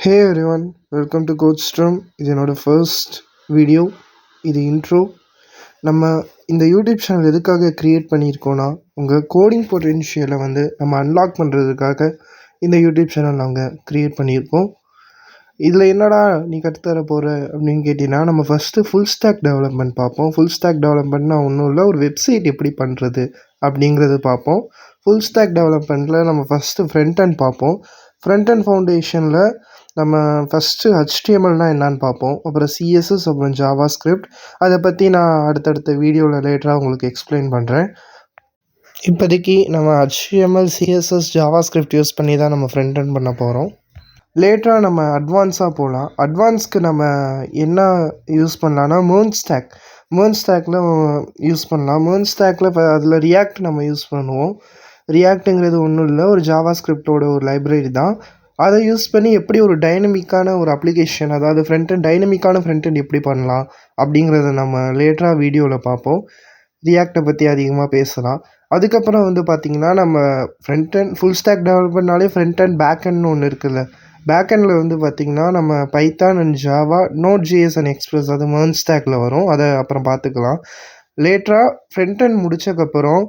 Hey everyone, welcome to CoachStream. இது என்னோட first video. இது இன்ட்ரோ. நம்ம இந்த யூடியூப் சேனல் எதுக்காக க்ரியேட் பண்ணியிருக்கோன்னா, உங்கள் கோடிங் பொட்டென்ஷியலை நம்ம அன்லாக் பண்ணுறதுக்காக இந்த யூடியூப் சேனல் நாங்கள் க்ரியேட் பண்ணியிருக்கோம். இதில் என்னடா நீ கற்றுத்தர போகிற அப்படின்னு கேட்டிங்கன்னா, நம்ம ஃபஸ்ட்டு ஃபுல் ஸ்டாக் டெவலப்மெண்ட் பார்ப்போம். ஃபுல் ஸ்டாக் டெவலப்மெண்ட்னா ஒன்றும் இல்லை, ஒரு வெப்சைட் எப்படி பண்ணுறது அப்படிங்கிறது பார்ப்போம். ஃபுல் ஸ்டாக் டெவலப்மெண்ட்டில் நம்ம ஃபஸ்ட்டு ஃப்ரண்ட் அண்ட் பார்ப்போம். ஃப்ரண்ட் அண்ட் ஃபவுண்டேஷனில் நம்ம ஃபஸ்ட்டு HTMLனால் என்னான்னு பார்ப்போம். அப்புறம் CSS, அப்புறம் ஜாவா ஸ்கிரிப்ட். அதை பற்றி நான் அடுத்தடுத்த வீடியோவில் லேட்டராக உங்களுக்கு எக்ஸ்பிளைன் பண்ணுறேன். இப்போதைக்கு நம்ம HTML, CSS, Java script use பண்ணி தான் நம்ம ஃப்ரண்ட் அண்ட் பண்ண போகிறோம். லேட்டராக நம்ம அட்வான்ஸாக போகலாம். அட்வான்ஸ்க்கு நம்ம என்ன யூஸ் பண்ணலான்னா மெர்ன் ஸ்டாக்கில் யூஸ் பண்ணலாம். மெர்ன் ஸ்டாக்கில் இப்போ அதில் ரியாக்ட் நம்ம யூஸ் பண்ணுவோம். ரியாக்ட்டுங்கிறது ஒன்றும் இல்லை, ஒரு ஜாவா ஸ்கிரிப்டோட ஒரு லைப்ரரி தான். அதை யூஸ் பண்ணி எப்படி ஒரு டைனமிக்கான ஒரு அப்ளிகேஷன், அதாவது டைனமிக்கான ஃப்ரண்ட் அண்ட் எப்படி பண்ணலாம் அப்படிங்கிறத நம்ம லேட்டராக வீடியோவில் பார்ப்போம். ரியாக்டை பற்றி அதிகமாக பேசலாம். அதுக்கப்புறம் பார்த்திங்கன்னா, நம்ம ஃப்ரண்ட் அண்ட் ஃபுல் ஸ்டாக் டெவலப்மெண்ட்னாலே ஃப்ரண்ட் அண்ட் பேக் அண்ட்னு ஒன்று இருக்குல்ல. பேக் எண்டில் பார்த்திங்கன்னா, நம்ம Python and Java, Node.js and Express, அது மெர்ன் ஸ்டாக்கில் வரும். அதை அப்புறம் பார்த்துக்கலாம். லேட்டராக ஃப்ரண்ட் அண்ட் முடித்தக்கப்புறம்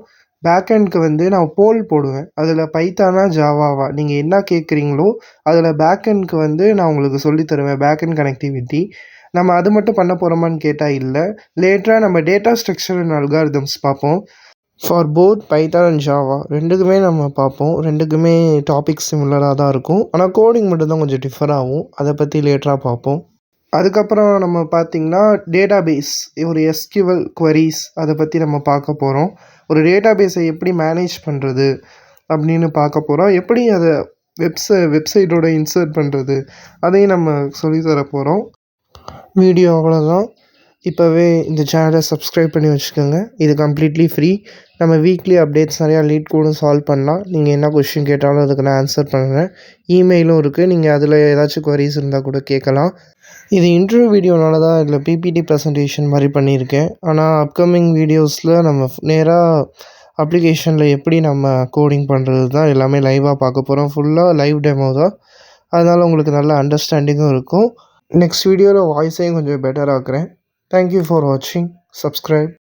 பேக் எண்டுக்கு நான் போல் போடுவேன். அதில் பைத்தானா ஜாவாவா நீங்கள் என்ன கேட்குறீங்களோ அதில் பேக் எண்டுக்கு நான் உங்களுக்கு சொல்லித்தருவேன். பேக் எண்ட் கனெக்டிவிட்டி நம்ம அது மட்டும் பண்ண போகிறோமான்னு கேட்டால் இல்லை. லேட்டராக நம்ம டேட்டா ஸ்ட்ரக்சர் அண்ட் அல்காரிதம்ஸ் பார்ப்போம். For both Python and Java ரெண்டுக்குமே நம்ம பார்ப்போம். ரெண்டுக்குமே டாபிக்ஸ் சிமிலராக தான் இருக்கும். ஆனால் கோடிங் மட்டும்தான் கொஞ்சம் டிஃபர் ஆகும். அதை பற்றி லேட்டராக பார்ப்போம். அதுக்கப்புறம் நம்ம பார்த்திங்கன்னா, டேட்டாபேஸ், ஒரு SQL queries அதை பற்றி நம்ம பார்க்க போகிறோம். ஒரு டேட்டாபேஸை எப்படி மேனேஜ் பண்ணுறது அப்படின்னு பார்க்க போகிறோம். எப்படி அதை வெப்சைட்டோட இன்சர்ட் பண்ணுறது அதையும் நம்ம சொல்லித்தர போகிறோம். வீடியோ அவ்வளோதான். இப்போவே இந்த சேனலை சப்ஸ்கிரைப் பண்ணி வச்சுக்கோங்க. இது கம்ப்ளீட்லி ஃப்ரீ. நம்ம வீக்லி அப்டேட்ஸ் நிறையா லீட் கோடும் சால்வ் பண்ணலாம். நீங்கள் என்ன கொஷின் கேட்டாலும் அதுக்கு நான் ஆன்சர் பண்ணுறேன். இமெயிலும் இருக்குது, நீங்கள் அதில் ஏதாச்சும் குவரிஸ் இருந்தால் கூட கேட்கலாம். இது இன்டர்வியூ வீடியோனால தான் இதில் PPT ப்ரெசன்டேஷன் மாதிரி பண்ணியிருக்கேன். ஆனால் அப்கமிங் வீடியோஸில் நம்ம நேராக அப்ளிகேஷனில் எப்படி நம்ம கோடிங் பண்ணுறது தான் எல்லாமே லைவாக பார்க்க போகிறோம். ஃபுல்லாக லைவ் டெமோ தான். அதனால் உங்களுக்கு நல்ல அண்டர்ஸ்டாண்டிங்கும் இருக்கும். நெக்ஸ்ட் வீடியோவில் வாய்ஸையும் கொஞ்சம் better ஆக்குறேன். Thank you for watching. Subscribe.